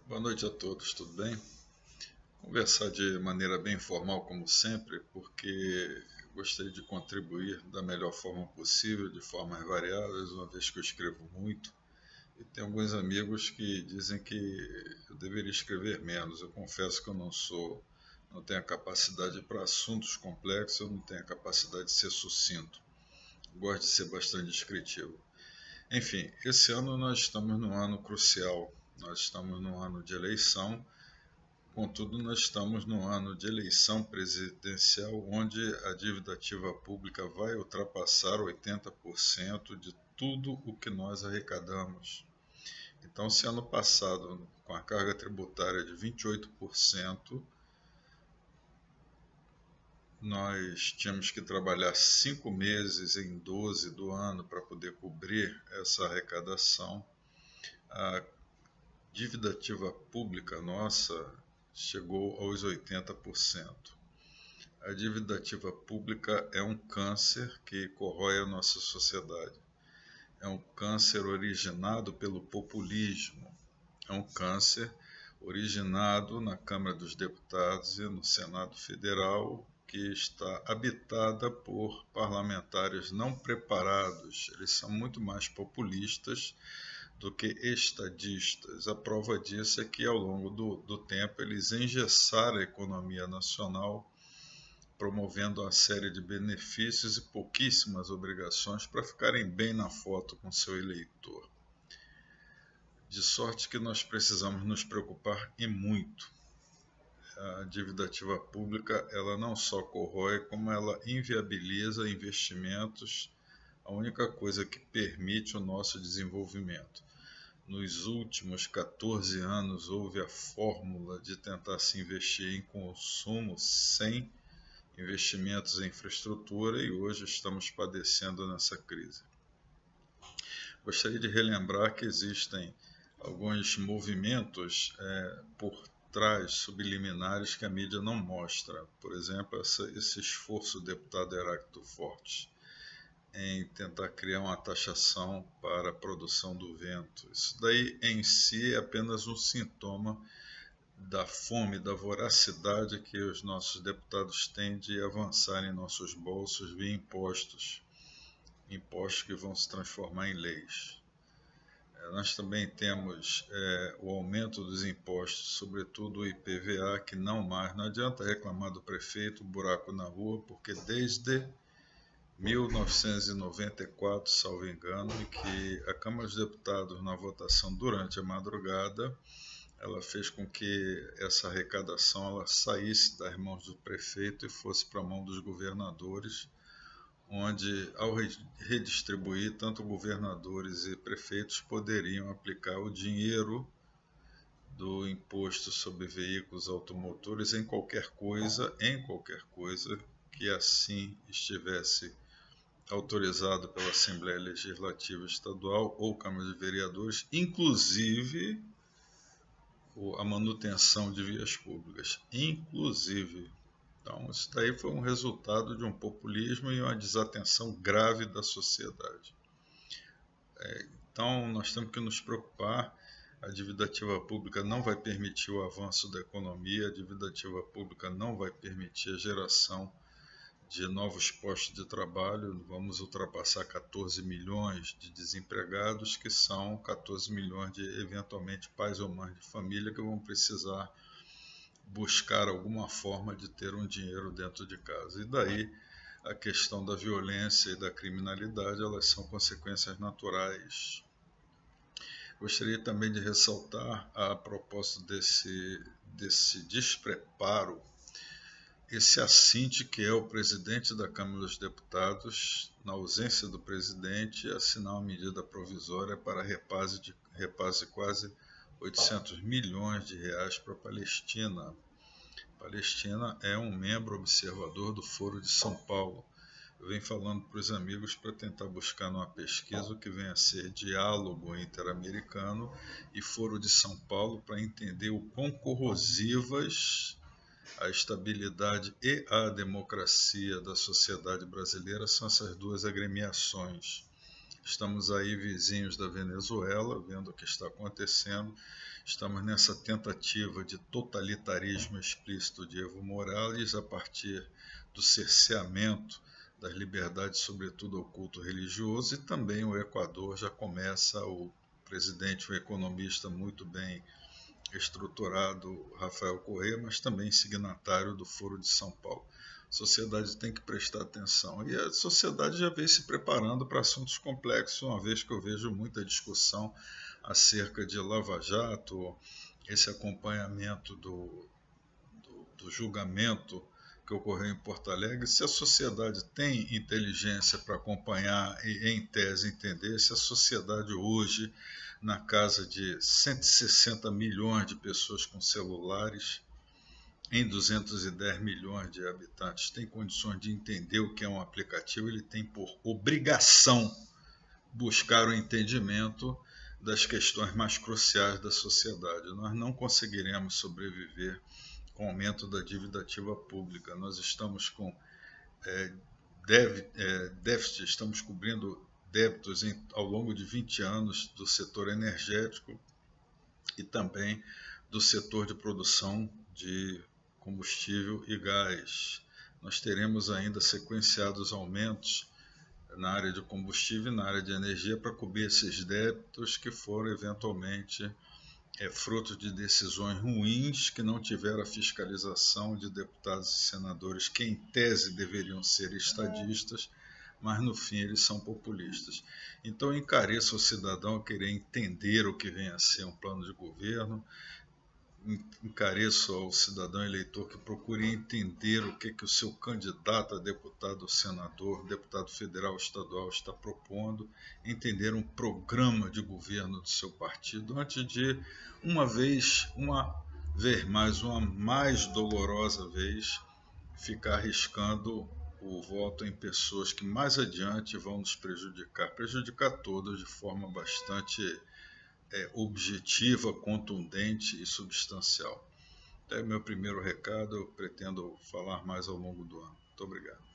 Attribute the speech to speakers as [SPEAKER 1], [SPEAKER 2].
[SPEAKER 1] Boa noite a todos, tudo bem? Conversar de maneira bem informal, como sempre, porque gostaria de contribuir da melhor forma possível, de formas variadas, uma vez que eu escrevo muito. E tem alguns amigos que dizem que eu deveria escrever menos. Eu confesso que eu não tenho a capacidade para assuntos complexos, eu não tenho a capacidade de ser sucinto. Eu gosto de ser bastante descritivo. Enfim, esse ano nós estamos num ano crucial. Nós estamos num ano de eleição. Contudo, nós estamos num ano de eleição presidencial onde a dívida ativa pública vai ultrapassar 80% de tudo o que nós arrecadamos. Então, se ano passado, com a carga tributária de 28%, nós tínhamos que trabalhar 5 meses em 12 do ano para poder cobrir essa arrecadação, a dívida ativa pública nossa chegou aos 80%. A dívida ativa pública é um câncer que corrói a nossa sociedade. É um câncer originado pelo populismo. É um câncer originado na Câmara dos Deputados e no Senado Federal, que está habitada por parlamentares não preparados. Eles são muito mais populistas do que estadistas. A prova disso é que, ao longo do tempo, eles engessaram a economia nacional, promovendo uma série de benefícios e pouquíssimas obrigações para ficarem bem na foto com seu eleitor. De sorte que nós precisamos nos preocupar e muito. A dívida ativa pública, ela não só corrói, como ela inviabiliza investimentos, a única coisa que permite o nosso desenvolvimento. Nos últimos 14 anos houve a fórmula de tentar se investir em consumo sem investimentos em infraestrutura e hoje estamos padecendo nessa crise. Gostaria de relembrar que existem alguns movimentos por trás, subliminares, que a mídia não mostra. Por exemplo, esse esforço do deputado Heráclito Fortes em tentar criar uma taxação para a produção do vento. Isso daí em si é apenas um sintoma da fome, da voracidade que os nossos deputados têm de avançar em nossos bolsos via impostos, impostos que vão se transformar em leis. Nós também temos o aumento dos impostos, sobretudo o IPVA, que não adianta reclamar do prefeito, buraco na rua, porque desde 1994, salvo engano, e que a Câmara dos Deputados, na votação durante a madrugada, ela fez com que essa arrecadação ela saísse das mãos do prefeito e fosse para a mão dos governadores, onde, ao redistribuir, tanto governadores e prefeitos poderiam aplicar o dinheiro do imposto sobre veículos automotores em qualquer coisa que assim estivesse autorizado pela Assembleia Legislativa Estadual ou Câmara de Vereadores, inclusive a manutenção de vias públicas, inclusive. Então, isso daí foi um resultado de um populismo e uma desatenção grave da sociedade. Então, nós temos que nos preocupar. A dívida ativa pública não vai permitir o avanço da economia, a dívida ativa pública não vai permitir a geração de novos postos de trabalho. Vamos ultrapassar 14 milhões de desempregados, que são 14 milhões de, eventualmente, pais ou mães de família que vão precisar buscar alguma forma de ter um dinheiro dentro de casa. E daí a questão da violência e da criminalidade, elas são consequências naturais. Gostaria também de ressaltar, a propósito desse despreparo, esse assinte que é o presidente da Câmara dos Deputados, na ausência do presidente, assinar uma medida provisória para repasse quase 800 milhões de reais para a Palestina. A Palestina é um membro observador do Foro de São Paulo. Eu venho falando para os amigos para tentar buscar numa pesquisa o que vem a ser diálogo interamericano e Foro de São Paulo, para entender o quão corrosivas a estabilidade e a democracia da sociedade brasileira são essas duas agremiações. Estamos aí vizinhos da Venezuela, vendo o que está acontecendo. Estamos nessa tentativa de totalitarismo explícito de Evo Morales a partir do cerceamento das liberdades, sobretudo ao culto religioso, e também o Equador já começa, o presidente, um economista muito bem estruturado, Rafael Correa, mas também signatário do Foro de São Paulo. A sociedade tem que prestar atenção. E a sociedade já vem se preparando para assuntos complexos, uma vez que eu vejo muita discussão acerca de Lava Jato, esse acompanhamento do julgamento que ocorreu em Porto Alegre. Se a sociedade tem inteligência para acompanhar e, em tese, entender, se a sociedade hoje, na casa de 160 milhões de pessoas com celulares, em 210 milhões de habitantes, tem condições de entender o que é um aplicativo, ele tem por obrigação buscar o entendimento das questões mais cruciais da sociedade. Nós não conseguiremos sobreviver com o aumento da dívida ativa pública. Nós estamos com déficit, estamos cobrindo débitos ao longo de 20 anos do setor energético e também do setor de produção de combustível e gás. Nós teremos ainda sequenciados aumentos na área de combustível e na área de energia para cobrir esses débitos que foram eventualmente fruto de decisões ruins que não tiveram a fiscalização de deputados e senadores que, em tese, deveriam ser estadistas, mas, no fim, eles são populistas. Então, eu encareço o cidadão a querer entender o que vem a ser um plano de governo, encareço ao cidadão eleitor que procure entender o que o seu candidato a deputado ou senador, deputado federal ou estadual está propondo, entender um programa de governo do seu partido, antes de, uma vez mais dolorosa vez, ficar arriscando o voto em pessoas que mais adiante vão nos prejudicar todos de forma bastante objetiva, contundente e substancial. É meu primeiro recado, eu pretendo falar mais ao longo do ano. Muito obrigado.